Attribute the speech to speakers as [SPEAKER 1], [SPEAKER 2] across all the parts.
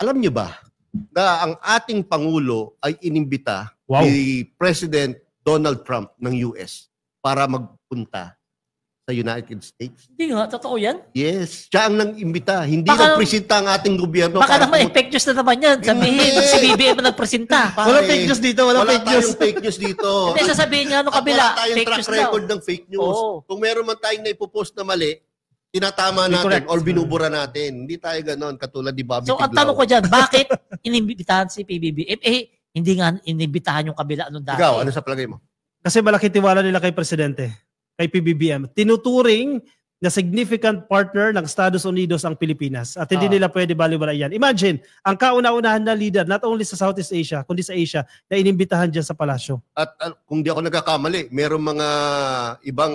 [SPEAKER 1] Alam niyo ba na ang ating Pangulo ay inimbita ni President Donald Trump ng US para magpunta sa United States?
[SPEAKER 2] Hindi nga, totoo yan?
[SPEAKER 1] Yes, siya ang nang-imbita. Hindi nagpresenta ang ating gobyerno.
[SPEAKER 2] Baka naman fake news na naman yan. Sabihin, si BBM ang nagpresenta.
[SPEAKER 3] Wala fake news dito, wala fake news.
[SPEAKER 1] Wala tayong fake news dito.
[SPEAKER 2] Hindi, sasabihin nga ano kabila.
[SPEAKER 1] Wala tayong track record ng fake news. Kung meron man tayong naipopost na mali, tinatama natin or binubura natin. Hindi tayo ganon, katulad ni Bobby Tiglao.
[SPEAKER 2] So, ang tanong ko dyan, bakit inimbitahan si PBBM? Hindi nga inimbitahan yung kabila anong dati.
[SPEAKER 1] Ikaw, ano sa palagay mo?
[SPEAKER 3] Kasi malaki tiwala nila kay Presidente, kay PBBM. Tinuturing na significant partner ng Estados Unidos ang Pilipinas. At hindi nila pwede baliwala yan. Imagine, ang kauna-unahan na leader, not only sa Southeast Asia, kundi sa Asia, na inimbitahan dyan sa palasyo.
[SPEAKER 1] At kung di ako nagkakamali, merong mga ibang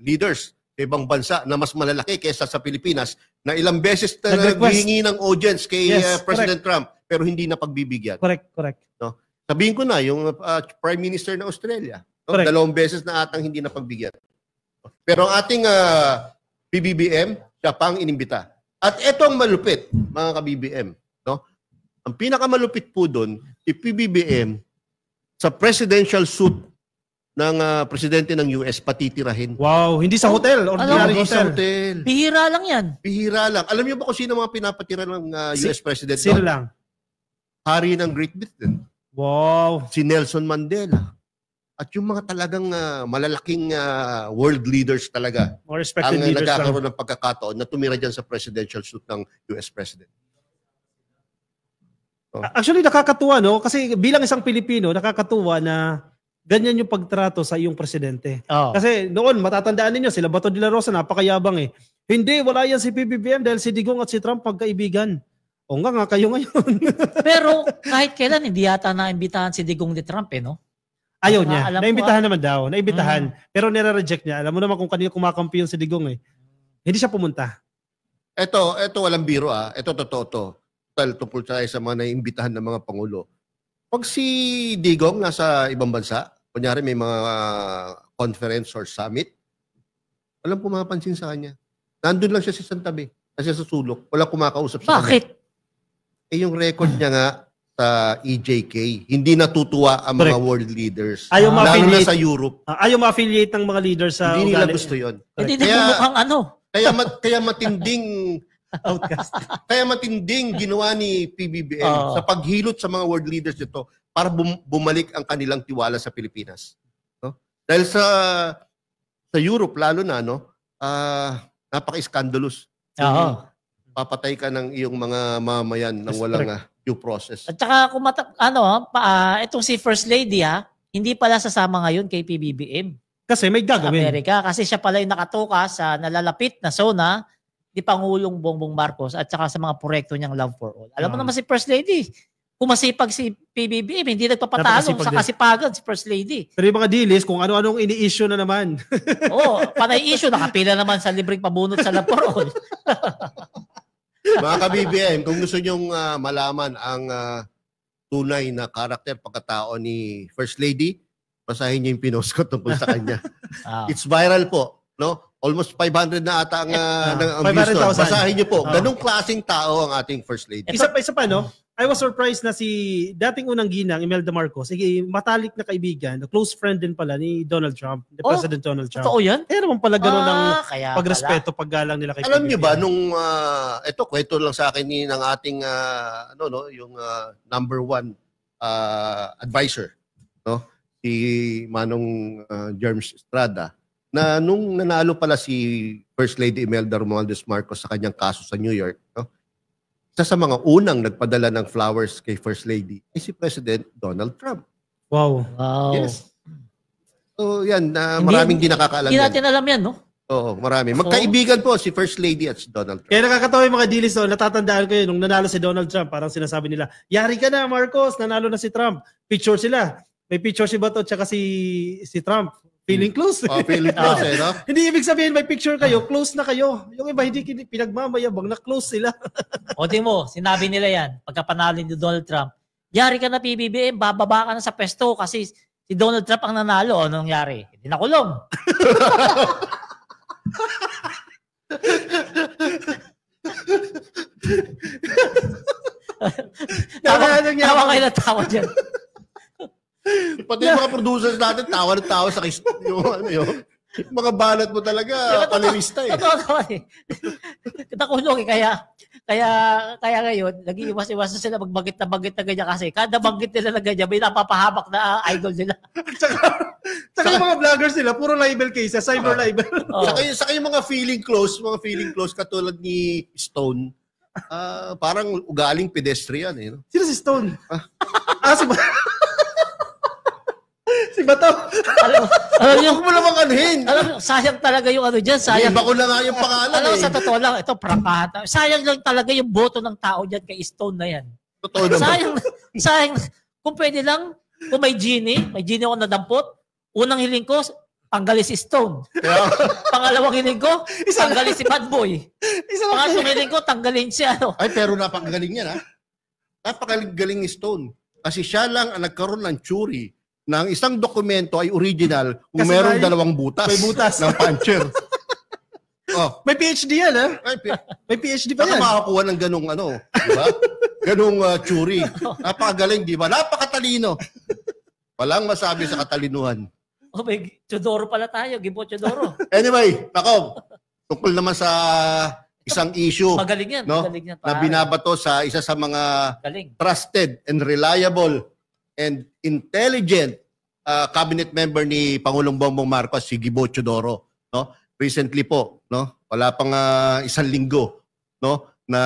[SPEAKER 1] leaders sa ibang bansa na mas malalaki kaysa sa Pilipinas na ilang beses na naghihingi ng audience kay President Trump pero hindi na pagbibigyan.
[SPEAKER 3] Correct.
[SPEAKER 1] No? Sabihin ko na, yung Prime Minister ng Australia, no? 2 beses na atang hindi na pagbigyan. Pero ang ating PBBM, siya pang inimbita. At ito ang malupit, mga ka-BBM. No? Ang pinakamalupit po doon, si PBBM sa presidential suite ng presidente ng US patitirahin.
[SPEAKER 3] Wow, hindi sa hotel.
[SPEAKER 1] Hindi sa hotel.
[SPEAKER 2] Bihira lang yan.
[SPEAKER 1] Bihira lang. Alam niyo ba kung sino mga pinapatira ng US president?
[SPEAKER 3] Sino lang?
[SPEAKER 1] Hari ng Great Britain.
[SPEAKER 3] Wow.
[SPEAKER 1] Si Nelson Mandela. At yung mga talagang malalaking world leaders talaga
[SPEAKER 3] more respected
[SPEAKER 1] ang
[SPEAKER 3] leaders
[SPEAKER 1] nagkakaroon ng pagkakataon na tumira dyan sa presidential suite ng US president.
[SPEAKER 3] Actually, nakakatuwa, no? Kasi bilang isang Pilipino, nakakatuwa na ganyan yung pagtrato sa iyong presidente. Kasi noon, matatandaan ninyo, sila Bato de la Rosa, napakayabang eh. Hindi, wala yan si PBBM dahil si Digong at si Trump pagkaibigan. O nga kayo ngayon.
[SPEAKER 2] Pero kahit kailan, hindi yata naimbitahan si Digong ni Trump eh, no?
[SPEAKER 3] Ayaw niya. Naimbitahan naman daw. Naimbitahan. Pero nire-reject niya. Alam mo naman kung kanina kumakampi yung si Digong eh. Hindi siya pumunta.
[SPEAKER 1] Ito walang biro Ito totoo to. Tungkol tayo sa mga naimbitahan ng mga Pangulo. Pag si Digong nasa ibang bansa, kunyari may mga conference or summit, walang pumapansin sa kanya. Nandun lang siya sa santabi. Kasi sa sulok. Walang kumakausap sa kanya.
[SPEAKER 2] Bakit?
[SPEAKER 1] Yung record niya nga sa EJK, hindi natutuwa ang mga world leaders. Lalo na sa Europe.
[SPEAKER 3] Ayaw ma-affiliate ng mga leaders sa
[SPEAKER 1] hindi nila gusto yun.
[SPEAKER 2] Hindi mukhang ano.
[SPEAKER 1] Kaya matinding outcast. Kaya matinding ginawa ni PBBM sa paghilot sa mga world leaders nito para bumalik ang kanilang tiwala sa Pilipinas. No? Dahil sa Europe, lalo na, napaka-scandalous. Papatay ka ng iyong mga mamayan ng walang due process.
[SPEAKER 2] At saka kung itong si First Lady hindi pala sasama ngayon kay PBBM.
[SPEAKER 3] Kasi may gagawin.
[SPEAKER 2] Sa Amerika. Kasi siya pala yung nakatoka sa nalalapit na zona ni Pangulong Bongbong Marcos at saka sa mga proyekto niyang Love for All. Alam mo naman si First Lady, kumasipag si PBBM, hindi nagpapatalong sa kasipagan si First Lady.
[SPEAKER 3] Pero yung mga deals, kung ano-anong ini-issue na naman.
[SPEAKER 2] Panay issue, nakapila naman sa libreng pabunot sa Love for All.
[SPEAKER 1] Mga ka-BBM, kung gusto nyong malaman ang tunay na karakter pagkatao ni First Lady, basahin niyo yung pinost ko tungkol sa kanya. It's viral po. No? Almost 500 na ata ang views doon. Basahin niyo po. Ganong klaseng tao ang ating First Lady.
[SPEAKER 3] Isa pa, no? I was surprised na si dating unang ginang, Imelda Marcos, matalik na kaibigan, close friend din pala ni Donald Trump, ni President Donald Trump.
[SPEAKER 2] Totoo yan?
[SPEAKER 3] Kaya naman pala gano'n ng pagrespeto, paggalang nila kay
[SPEAKER 1] Alam niyo ba, nung, ito, kwento lang sa akin ng ating, yung number 1 advisor, no? Si Manong Germs Estrada, na nung nanalo pala si First Lady Imelda Romualdez Marcos sa kanyang kaso sa New York, no? Isa sa mga unang nagpadala ng flowers kay First Lady ay si President Donald Trump.
[SPEAKER 3] Wow.
[SPEAKER 1] Yes. So yan, maraming di nakakaalam yan.
[SPEAKER 2] Hindi natin alam yan, no?
[SPEAKER 1] Oo, marami. Magkaibigan po si First Lady at si Donald Trump.
[SPEAKER 3] Kaya nakakatawa yung mga deals doon. Natatandaan ko yun, nung nanalo si Donald Trump, parang sinasabi nila, yari ka na Marcos, nanalo na si Trump. Picture sila. May picture si Bato at saka si Trump. Feeling close.
[SPEAKER 1] Feeling close no?
[SPEAKER 3] Hindi ibig sabihin may picture kayo, close na kayo. Yung iba hindi pinagmamayabang na close sila.
[SPEAKER 2] O di mo, sinabi nila yan, pagkapanalo ni Donald Trump, yari ka na PBBM, bababa ka na sa pesto kasi si Donald Trump ang nanalo. Ano nangyari? Hindi nakulong. Tawa kayo na tawa dyan.
[SPEAKER 1] Pati yung mga producers natin, tawa na tawa sa yung mga balat mo talaga, panirista eh.
[SPEAKER 2] Totoo naman eh. Nakulong eh. Kaya ngayon, nag-iiwas-iwas na sila magbanggit na ganyan kasi kada banggit nila na ganyan, may napapahamak na idol nila.
[SPEAKER 3] Tsaka yung mga vloggers nila, puro libel cases, cyber libel.
[SPEAKER 1] Saka yung mga feeling close katulad ni Stone, parang ugaling pedestrian eh. No?
[SPEAKER 3] Sino si Stone? Si Bato.
[SPEAKER 1] Huwag mo namang anuhin.
[SPEAKER 2] Sayang talaga yung ano dyan. Sayang.
[SPEAKER 1] Iba ko na nga yung pangalan
[SPEAKER 2] sa totoo lang, ito prangkata. Sayang lang talaga yung boto ng tao dyan kay Stone na yan.
[SPEAKER 1] Totoo naman.
[SPEAKER 2] Sayang. Kung pwede lang, kung may genie ako nadampot, unang hiling ko, tanggalin si Stone. Pangalawang hiling ko, tanggalin si Bad Boy. Pangatlong hiling ko, tanggalin si ano.
[SPEAKER 1] Ay, pero napakagaling yan ha. Napakagaling ni Stone. Kasi siya lang ang nagkaroon ng tsuri ng isang dokumento ay original kung meron dalawang butas.
[SPEAKER 3] May butas.
[SPEAKER 1] Ng puncher.
[SPEAKER 3] May PhD yan, ha? May PhD pa yan.
[SPEAKER 1] Makakuha ng ganung di ba? Ganung tsuri. Napakagaling, di ba? Napakatalino. Walang masabi sa katalinuhan.
[SPEAKER 2] May Chodoro pala tayo. Gibo Chodoro.
[SPEAKER 1] Anyway, tungkol naman sa isang issue.
[SPEAKER 2] Magaling yan.
[SPEAKER 1] No?
[SPEAKER 2] Magaling yan.
[SPEAKER 1] Na binabato sa isa sa mga trusted and reliable and intelligent cabinet member ni Pangulong Bongbong Marcos, si Gibo Chodoro, no? Recently po, no? Wala pang isang linggo, no? Na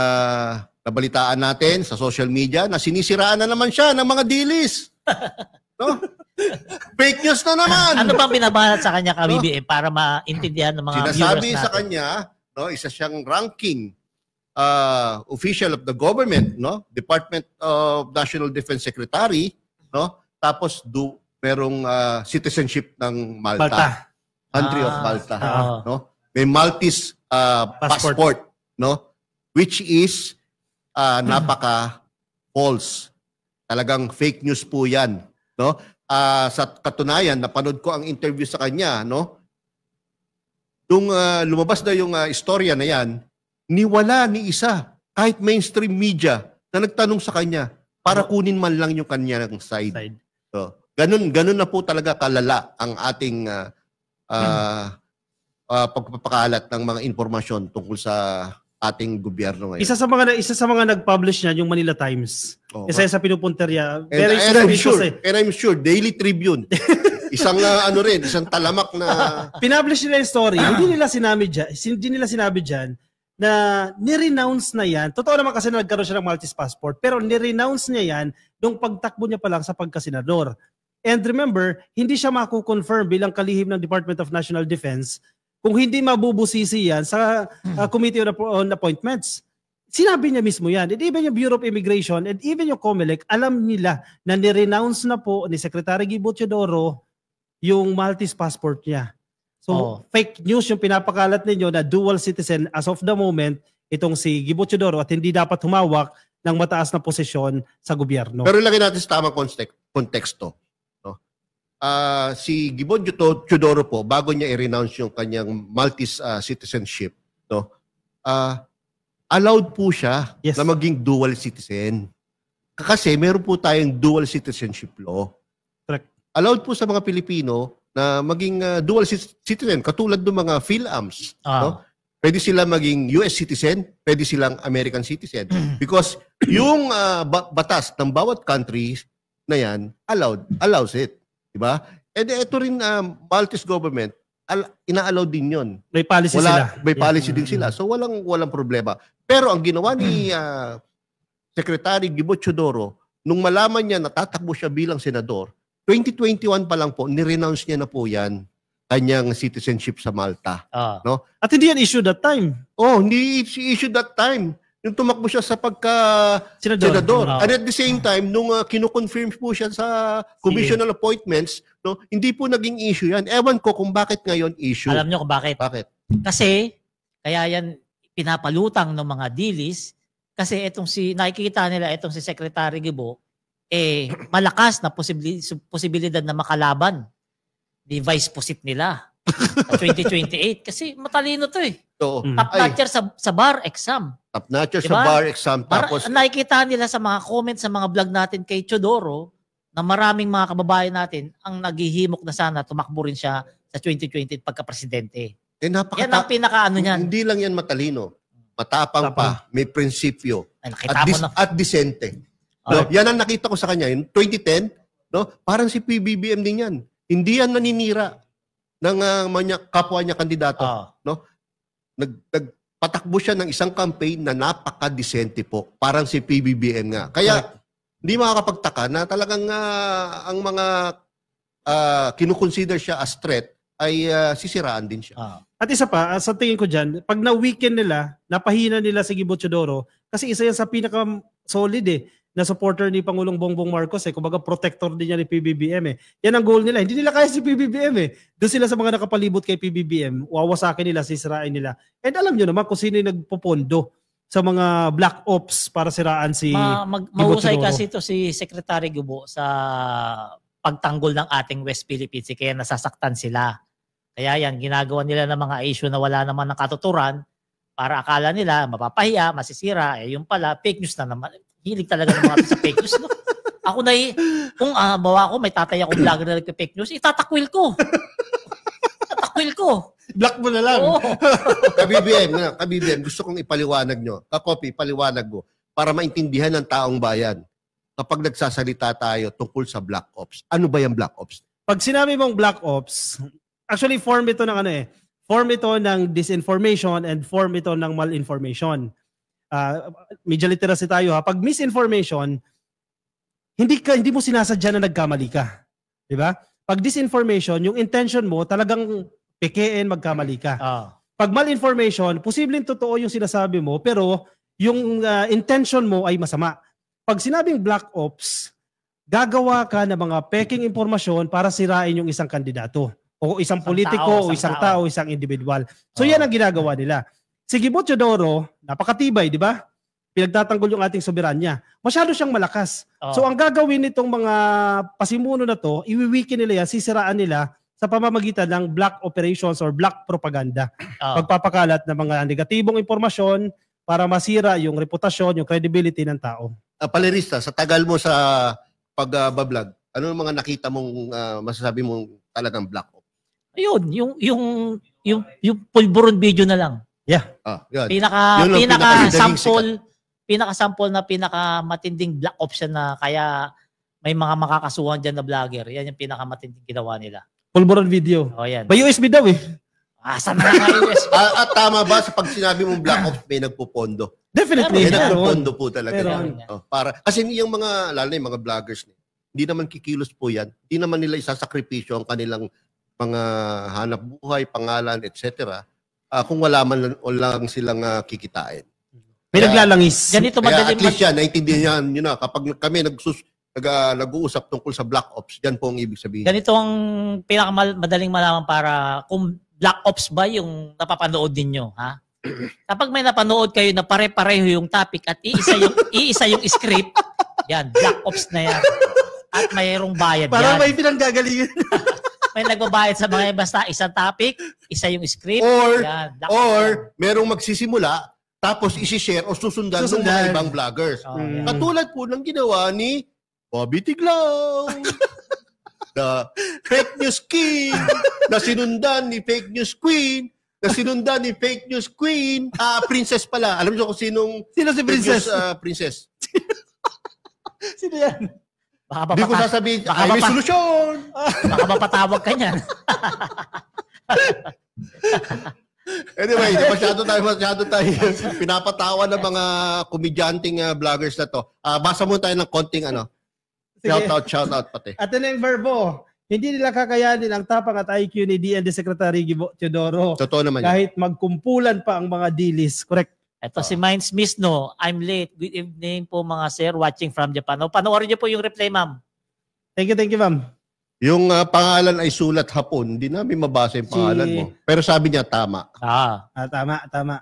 [SPEAKER 1] nabalitaan natin sa social media na sinisiraan na naman siya ng mga dilis. No? Fake news na naman.
[SPEAKER 2] Ano bang binabanat sa kanya ka, BBM, para maintindihan ng mga viewers natin?
[SPEAKER 1] Sinasabi sa kanya, no, isa siyang ranking official of the government, no? Department of National Defense Secretary, no? Tapos merong citizenship ng Malta. Country of Malta, no? May Maltese passport, no? Which is napaka false. Talagang fake news po 'yan, no? Sa katunayan, napanood ko ang interview sa kanya, no? Nung lumabas na yung istorya na 'yan, niwala ni isa kahit mainstream media na nagtanong sa kanya para kunin man lang yung kanyang side. So, ganun na po talaga kalala ang ating pagpapakalat ng mga informasyon tungkol sa ating gobyerno ngayon.
[SPEAKER 3] Isa sa mga nag-publish niyan yung Manila Times. Isa sa pinupunterya.
[SPEAKER 1] And I'm sure Daily Tribune. Isang isang talamak na
[SPEAKER 3] pinublish nila yung story. Hindi nila sinabi diyan na ni-renounce na yan. Totoo naman kasi nagkaroon siya ng Maltese passport, pero ni-renounce niya yan nung pagtakbo niya pa lang sa pagkasenador. And remember, hindi siya makukonfirm bilang kalihim ng Department of National Defense kung hindi mabubusisi yan sa Committee on Appointments. Sinabi niya mismo yan. And even yung Bureau of Immigration and even yung COMELEC, alam nila na ni-renounce na po ni Secretary Gibo Chodoro yung Maltese passport niya. So, fake news yung pinapakalat ninyo na dual citizen as of the moment itong si Gibo Chodoro at hindi dapat humawak ng mataas na posisyon sa gobyerno.
[SPEAKER 1] Pero ilagay natin sa tamang konteksto. No? Si Gibo Chodoro po, bago niya i-renounce yung kanyang Maltese citizenship, no? Allowed po siya na maging dual citizen. Kasi meron po tayong dual citizenship law.
[SPEAKER 3] Correct.
[SPEAKER 1] Allowed po sa mga Pilipino na maging dual citizen, katulad ng mga PhilAms. No? Pwede sila maging US citizen, pwede silang American citizen. Because yung batas ng bawat country na yan, allows it. Diba? And ito rin, Maltese government, ina-allow din yun.
[SPEAKER 3] May policy sila.
[SPEAKER 1] May policy din sila. So walang problema. Pero ang ginawa ni Secretary Gibo Chodoro, nung malaman niya na tatakbo siya bilang senador, 2021 pa lang po, ni-renounce niya na po yan, kanyang citizenship sa Malta. No?
[SPEAKER 3] At hindi yan issue that time.
[SPEAKER 1] Hindi issue that time. Yung tumakbo siya sa pagka-senador. And at the same time, nung kino-confirm po siya sa Commission on Appointments, no, hindi po naging issue yan. Ewan ko kung bakit ngayon issue.
[SPEAKER 2] Alam niyo kung bakit?
[SPEAKER 1] Bakit?
[SPEAKER 2] Kasi, kaya yan pinapalutang ng mga dilis, kasi nakikita nila itong si Secretary Gibo, malakas na posibilidad na makalaban ni vice posit nila sa 2028 kasi matalino to eh.
[SPEAKER 1] So,
[SPEAKER 2] Top-notcher sa bar exam.
[SPEAKER 1] Top-notcher
[SPEAKER 2] Diba?
[SPEAKER 1] sa bar exam. Tapos,
[SPEAKER 2] Nakikita nila sa mga comments sa mga vlog natin kay Teodoro na maraming mga kababayan natin ang naghihimok na sana tumakbo rin siya sa 2020 pagka-presidente. Yan ang pinaka-ano niyan.
[SPEAKER 1] Hindi lang yan matalino. Matapang pa. May prinsipyo. At disente. No? Yan ang nakita ko sa kanya. In 2010, no? Parang si PBBM din yan. Hindi yan naninira ng kapwa niya kandidato. No? Nagpatakbo siya ng isang campaign na napaka-disente po. Parang si PBBM nga. Kaya, hindi makakapagtaka na talagang ang mga kinukonsider siya as threat ay sisiraan din siya.
[SPEAKER 3] At isa pa, sa tingin ko dyan, pag na-weekend nila, napahina nila si Gibo Teodoro, kasi isa yan sa pinaka-solid na supporter ni Pangulong Bongbong Marcos kumbaga protector din niya ni PBBM Yan ang goal nila. Hindi nila kaya si PBBM Doon sila sa mga nakapalibot kay PBBM, wawasakin nila, sisirain nila. And alam nyo naman kung sino yung nagpopondo sa mga black ops para siraan si Gibo
[SPEAKER 2] Mahusay
[SPEAKER 3] Teodoro.
[SPEAKER 2] kasi ito si Secretary Gubo sa pagtanggol ng ating West Philippines kaya nasasaktan sila. Kaya yan, ginagawa nila ng mga issue na wala naman ng katuturan para akala nila mapapahiya, masisira. Yung pala, fake news na naman. Hilig talaga ng mga sa fake news. No? Ako na kung bawa ko, may tatay akong vlogger na nagpe-fake news, itatakwil ko. Tatakwil ko.
[SPEAKER 3] Block mo na lang.
[SPEAKER 1] Kabibiem, gusto kong ipaliwanag nyo. Kakopi, ipaliwanag mo para maintindihan ng taong bayan kapag nagsasalita tayo tungkol sa black ops. Ano ba yung black ops?
[SPEAKER 3] Pag sinabi mong black ops, actually form ito ng form ito ng disinformation and form ito ng malinformation. Media literacy tayo Pag misinformation, hindi mo sinasadya na nagkamali ka. 'Di ba? Pag disinformation, yung intention mo talagang pekein, magkamali ka. Pag malinformation, posibleng totoo yung sinasabi mo pero yung intention mo ay masama. Pag sinabing black ops, gagawa ka ng mga peking impormasyon para sirain yung isang kandidato o isang politiko o isang tao, isang individual. So yan ang ginagawa nila. Si Gibo Teodoro, napakatibay, di ba? Pinagtatanggol yung ating soberanya. Masyado siyang malakas. So ang gagawin nitong mga pasimuno na to, iwiwiki nila yan, sisiraan nila sa pamamagitan ng black operations or black propaganda. Pagpapakalat ng mga negatibong impormasyon para masira yung reputasyon, yung credibility ng tao.
[SPEAKER 1] Palerista, sa tagal mo sa pagbablog, ano yung mga nakita mong masasabi mong talagang black ops?
[SPEAKER 2] Ayun, yung pulburon video na lang.
[SPEAKER 3] Yeah.
[SPEAKER 1] Yun.
[SPEAKER 2] Pinaka-sample na pinakamatinding black option na kaya may mga makakasuhan dyan na vlogger. Yan yung pinakamatinding ginawa nila.
[SPEAKER 3] Pulburon video.
[SPEAKER 2] Yan.
[SPEAKER 3] May USB daw
[SPEAKER 2] Saan na nga USB?
[SPEAKER 1] At tama ba sa pag sinabi mong black ops may nagpupondo?
[SPEAKER 3] Definitely.
[SPEAKER 1] May nagpupondo po talaga.
[SPEAKER 2] Meron.
[SPEAKER 1] Kasi yung mga, lalo na yung mga vloggers, hindi naman kikilos po yan. Hindi naman nila isasakripisyo ang kanilang mga hanap buhay, pangalan, etc. Kung wala man lang silang kikitain.
[SPEAKER 3] May naglalangis.
[SPEAKER 2] Ganito
[SPEAKER 1] at least yan, naintindihan yun na. Kapag kami nag-uusap tungkol sa black ops, yan po ang ibig sabihin.
[SPEAKER 2] Ganito ang pinakamadaling malaman para kung black ops ba yung napapanood ninyo, ha? Kapag may napanood kayo na pare-pareho yung topic at iisa yung script, yan, black ops na yan. At mayroong bayad yan.
[SPEAKER 3] Parang may pinanggagalingan.
[SPEAKER 2] May nagbabayad sa mga basta isang topic, isa yung script.
[SPEAKER 1] Yan, merong magsisimula, tapos isi-share o susundan ng mga ibang vloggers. Katulad po ng ginawa ni Bobby Tiglao. The fake news king, na sinundan ni fake news queen, na sinundan ni fake news queen, princess pala. Alam niyo kung sino
[SPEAKER 3] si princess?
[SPEAKER 1] Princess.
[SPEAKER 3] Sino yan?
[SPEAKER 1] Hindi ko sasabihin, may solusyon.
[SPEAKER 2] Baka mapatawag ka niyan.
[SPEAKER 1] Anyway, masyado tayo pinapatawa ng mga komedyanting vloggers na to. Basa mo tayo ng konting shout out pati.
[SPEAKER 3] At ito yung verbo. Hindi nila kakayanin ang tapang at IQ ni DND Secretary Gibo Teodoro.
[SPEAKER 1] Totoo naman
[SPEAKER 3] kahit magkumpulan pa ang mga dilis. Correct.
[SPEAKER 2] Ito si Minds Miss, no? I'm late. Good evening po mga sir watching from Japan. Panoorin niyo po yung reply, ma'am.
[SPEAKER 3] Thank you, ma'am.
[SPEAKER 1] Yung pangalan ay sulat hapon. Hindi namin mabasa yung pangalan mo. Pero sabi niya, tama.
[SPEAKER 3] Tama.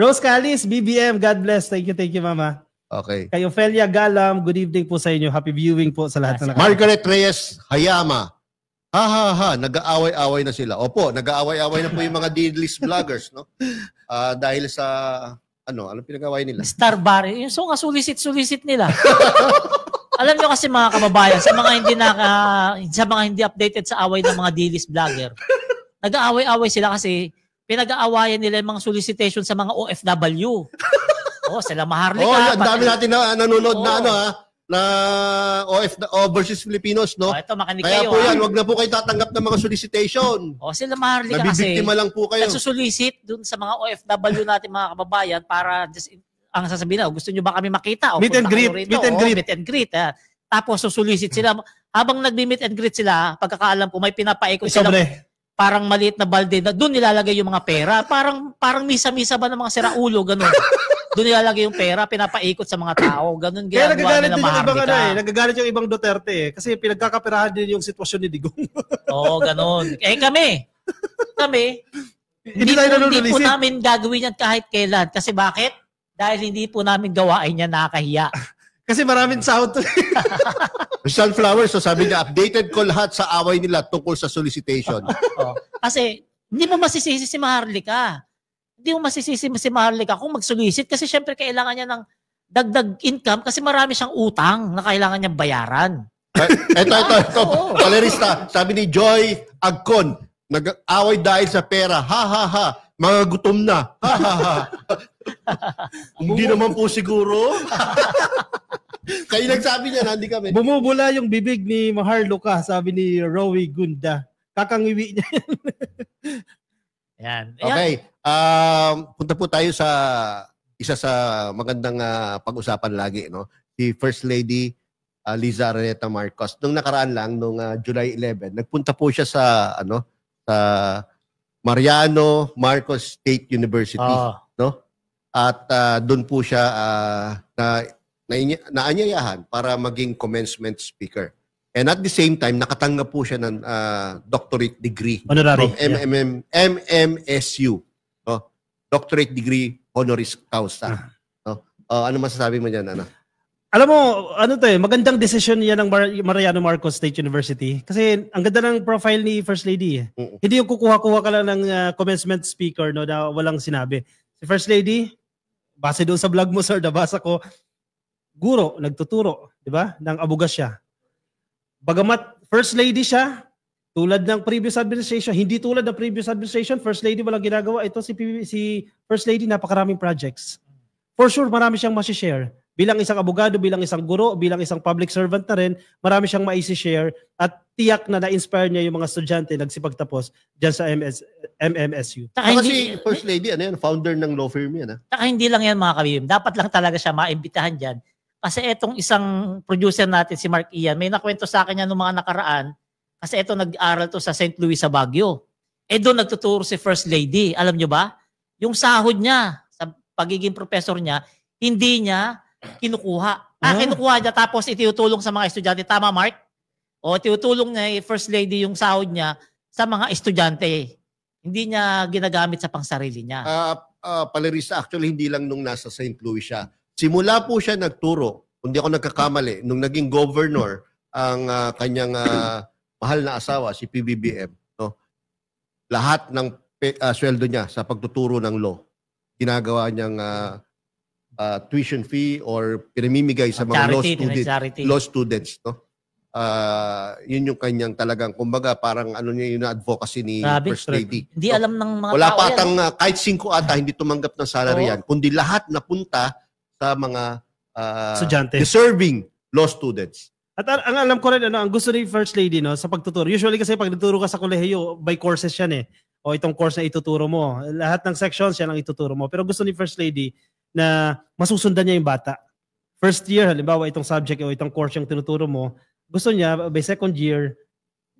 [SPEAKER 3] Rose Calis, BBM, God bless. Thank you, mama.
[SPEAKER 1] Okay.
[SPEAKER 3] Kay Ophelia Galam, good evening po sa inyo. Happy viewing po sa lahat ng
[SPEAKER 1] Margaret Reyes Hayama. nag-aaway-away na sila. Opo, nag-aaway-away na po yung mga D-list vloggers, no? Dahil sa anong pinag-away nila?
[SPEAKER 2] Star Bar, yung sulisit nila. Alam nyo kasi mga kababayan, sa mga hindi updated sa away ng mga D-list vlogger, nag-aaway-away sila kasi pinag-aawayan nila yung mga solicitation sa mga OFW. Sila Maharlika.
[SPEAKER 1] Ang dami natin na nanonood na overseas Filipinos, no?
[SPEAKER 2] Ito, makinig
[SPEAKER 1] Kaya
[SPEAKER 2] kayo.
[SPEAKER 1] po yan, wag na po kayo tatanggap ng mga solicitation.
[SPEAKER 2] Sila Maharlika kasi
[SPEAKER 1] nabibiktima lang po kayo.
[SPEAKER 2] nagsusulisit dun sa mga OFW natin mga kababayan para ang sasabihin na, gusto nyo ba kami makita?
[SPEAKER 3] Meet and greet.
[SPEAKER 2] Meet and greet. Tapos susulisit sila. Habang nag-meet and greet sila, pagkakaalam ko, may pinapaikot sila. Parang maliit na balde na doon nilalagay yung mga pera. Parang misa-misa ba ng mga siraulo, ganun. Doon nilalagay yung pera, pinapaikot sa mga tao. Ganun
[SPEAKER 3] Kaya
[SPEAKER 2] ginagawa nila Maharlika.
[SPEAKER 3] Nagagalit yung ibang Duterte kasi pinagkakapirahan din yung sitwasyon ni Digong.
[SPEAKER 2] Ganun. Kami, hindi po namin gagawin yan kahit kailan. Kasi bakit? Dahil hindi po namin gawain yan, nakakahiya.
[SPEAKER 3] Kasi maraming sahod to.
[SPEAKER 1] Sunflower, so sabi niya, updated ko lahat sa away nila tungkol sa solicitation.
[SPEAKER 2] Kasi hindi mo masisisi si Maharlika. Hindi mo masisisi si Maharlika kung mag-solicit kasi syempre kailangan niya ng dagdag income kasi marami siyang utang na kailangan niyang bayaran.
[SPEAKER 1] Ito. Palerista, sabi ni Joy Agcon, nag-away dahil sa pera. Ha. Mga gutom na. Ha. Hindi naman po siguro. Kayo nagsabi niya, hindi kami.
[SPEAKER 3] Bumubula yung bibig ni Maharlika, sabi ni Rowie Gunda. Kakangiwi niya
[SPEAKER 2] yan.
[SPEAKER 1] Okay. Punta po tayo sa isa sa magandang pag-usapan lagi, no? Si First Lady Liza Araneta Marcos. Nung nakaraan lang, nung July 11, nagpunta po siya sa Mariano Marcos State University, no? At doon po siya naanyayahan para maging commencement speaker. And at the same time, nakatanggap po siya ng doctorate degree
[SPEAKER 3] honorary
[SPEAKER 1] from MMSU. No? Doctorate degree honoris causa. No? Ano masasabi mo dyan, Ana?
[SPEAKER 3] Alam mo, magandang decision yan ng Mariano Marcos State University. Kasi ang ganda ng profile ni First Lady. Hindi yung kukuha-kuha ka lang ng commencement speaker no, na walang sinabi. Si First Lady, base doon sa vlog mo, sir, nabasa ko, guro, nagtuturo, di ba? Ng abugas siya. Bagamat First Lady siya, tulad ng previous administration, hindi tulad ng previous administration, First Lady walang ginagawa. Ito si First Lady, napakaraming projects. For sure, marami siyang masishare. Bilang isang abogado, bilang isang guro, bilang isang public servant na rin, marami siyang maisi-share at tiyak na na-inspire niya yung mga estudyante nagsipagtapos dyan sa MMSU.
[SPEAKER 1] Kasi First Lady, founder ng law firm yan.
[SPEAKER 2] Taka hindi lang yan mga kabibim. Dapat lang talaga siya maimbitahan dyan. Kasi etong isang producer natin, si Mark Ian, may nakwento sa akin yan noong mga nakaraan. Kasi ito nag-aral to sa St. Louis sa Baguio. Doon nagtuturo si First Lady. Alam nyo ba? Yung sahod niya sa pagiging professor niya, hindi niya kinukuha. Kinukuha niya tapos itutulong sa mga estudyante. Tama, Mark? O itutulong niya First Lady yung sahod niya sa mga estudyante. Hindi niya ginagamit sa pangsarili niya.
[SPEAKER 1] Palerista, actually hindi lang nung nasa St. Louis siya. Simula po siya nagturo, kung di ako nagkakamali, nung naging governor ang kanyang mahal na asawa, si PBBM. No? Lahat ng sweldo niya sa pagtuturo ng law, ginagawa niyang tuition fee or pinamimigay sa mga law students, no? Yun yung kanyang talagang kumbaga parang niya yung advocacy ni First Lady.
[SPEAKER 2] Hindi alam ng mga
[SPEAKER 1] wala
[SPEAKER 2] tao
[SPEAKER 1] patang kahit 5 ata hindi tumanggap ng salary yan, kundi lahat napunta sa mga deserving law students.
[SPEAKER 3] At ang alam ko rin ang gusto ni First Lady no sa pagtuturo. Usually kasi pag nagtuturo ka sa kolehiyo, by courses yan O itong course na ituturo mo. Lahat ng sections yan ang ituturo mo. Pero gusto ni First Lady na masusundan niya yung bata. First year, halimbawa itong subject o itong course yung tinuturo mo, gusto niya by second year,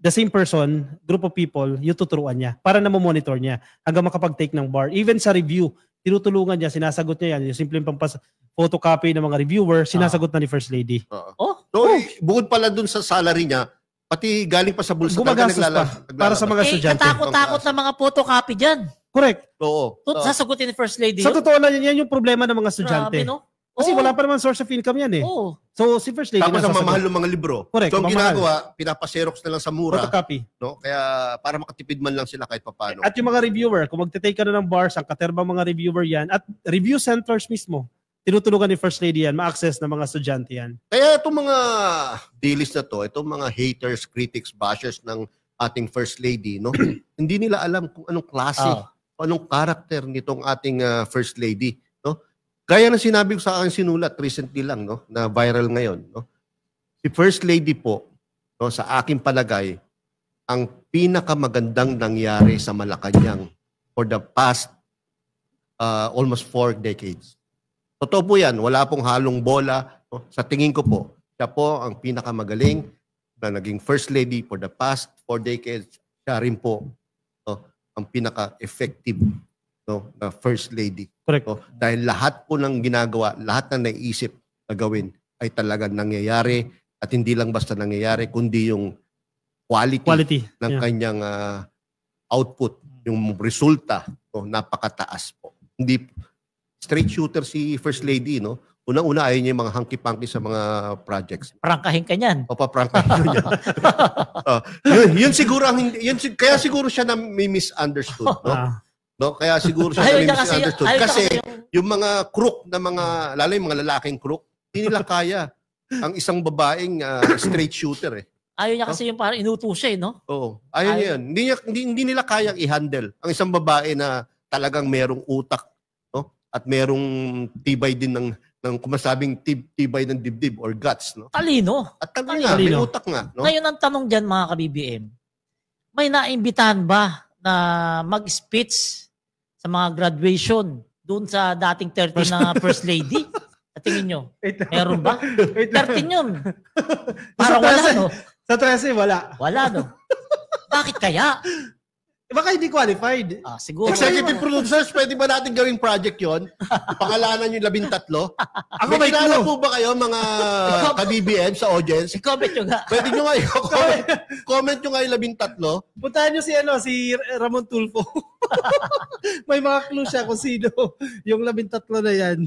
[SPEAKER 3] the same person, group of people, yung tuturuan niya para na monitor niya hanggang makapag-take ng bar. Even sa review, tinutulungan niya, sinasagot niya yan. Yung simpleng photocopy ng mga reviewer, sinasagot na ni First Lady.
[SPEAKER 1] Bukod pala dun sa salary niya, pati galing pa sa bulsa.
[SPEAKER 3] Gumagastos pa para sa mga estudyante.
[SPEAKER 2] Katakot-takot na mga photocopy dyan.
[SPEAKER 3] Correct.
[SPEAKER 1] Oo.
[SPEAKER 2] Sasagutin ni First Lady.
[SPEAKER 3] Sa totoo lang yan yung problema ng mga estudyante.
[SPEAKER 2] Grabe, no?
[SPEAKER 3] Kasi wala pa naman source of income yan
[SPEAKER 2] Oo.
[SPEAKER 3] So, si First Lady
[SPEAKER 1] Tapos ang
[SPEAKER 3] nasa
[SPEAKER 1] mamahal ng mga libro.
[SPEAKER 3] Correct,
[SPEAKER 1] So, ang
[SPEAKER 3] mamahal.
[SPEAKER 1] ginagawa, pinapaserox na lang sa mura.
[SPEAKER 3] photocopy.
[SPEAKER 1] No? Kaya para makatipid man lang sila kahit paano.
[SPEAKER 3] At yung mga reviewer, kung magte-take ka na ng bars, ang katerbang mga reviewer yan, at review centers mismo, tinutulungan ni First Lady yan, ma-access ng mga estudyante yan.
[SPEAKER 1] Kaya itong mga dilis na to, itong mga haters, critics, bashers ng ating First Lady, no? Hindi nila alam kung anong klase, kung anong karakter nitong ating First Lady, no? Gaya ng sinabi ko sa aking sinulat recently lang, no, na viral ngayon, no? Si First Lady po, no, sa aking palagay, ang pinakamagandang nangyari sa Malacanang for the past almost 4 decades. Totoo po yan, wala pong halong bola. No? Sa tingin ko po, siya po ang pinakamagaling na naging First Lady for the past 4 decades. Siya rin po, no, ang pinaka-effective, no, na First Lady.
[SPEAKER 3] Correct.
[SPEAKER 1] No? Dahil lahat po ng ginagawa, lahat na naiisip na gawin ay talagang nangyayari at hindi lang basta nangyayari, kundi yung quality. Ng kanyang output, yung resulta, no, napakataas po. Hindi straight shooter si First Lady, no? Unang-una ayaw niya yung mga hanky-panky sa mga projects.
[SPEAKER 2] Prangkahin ka niyan.
[SPEAKER 1] Papaprangkahin niya. Yun siguro ang kaya siguro siya na may misunderstood, no? No, kaya siguro siya na may misunderstood kasi yung mga crook na mga lalo yung mga lalaking crook, hindi nila kaya ang isang babaeng straight shooter eh.
[SPEAKER 2] Ayaw niya kasi yung parang inuto siya, no?
[SPEAKER 1] Oo. Ayaw niya yun. Hindi nila kayang i-handle ang isang babae na talagang merong utak, no? At merong tibay din ng kung masabing tibay ng dibdib or guts, no?
[SPEAKER 2] Talino.
[SPEAKER 1] At talino. May utak nga, no?
[SPEAKER 2] Ngayon ang tanong diyan mga ka-BBM, may naimbitahan ba na mag-speech sa mga graduation doon sa dating 13 na First Lady? Sa tingin nyo, meron ba? 13 yun. Parang wala, no?
[SPEAKER 3] Sa 13, wala.
[SPEAKER 2] Wala, no? Bakit kaya?
[SPEAKER 3] Baka hindi qualified.
[SPEAKER 2] Siguro.
[SPEAKER 1] Executive producers, pwede ba natin gawing project yon? Pangalanan yung 13?
[SPEAKER 3] Ako
[SPEAKER 1] may
[SPEAKER 3] may
[SPEAKER 1] kilala
[SPEAKER 3] clue.
[SPEAKER 1] po ba kayo mga ka-BBM sa audience?
[SPEAKER 2] I-comment nyo nga.
[SPEAKER 1] Pwede nyo nga comment nyo nga yung 13?
[SPEAKER 3] Puntahan nyo si Ramon Tulfo. May mga clue siya kung sino yung 13 na yan.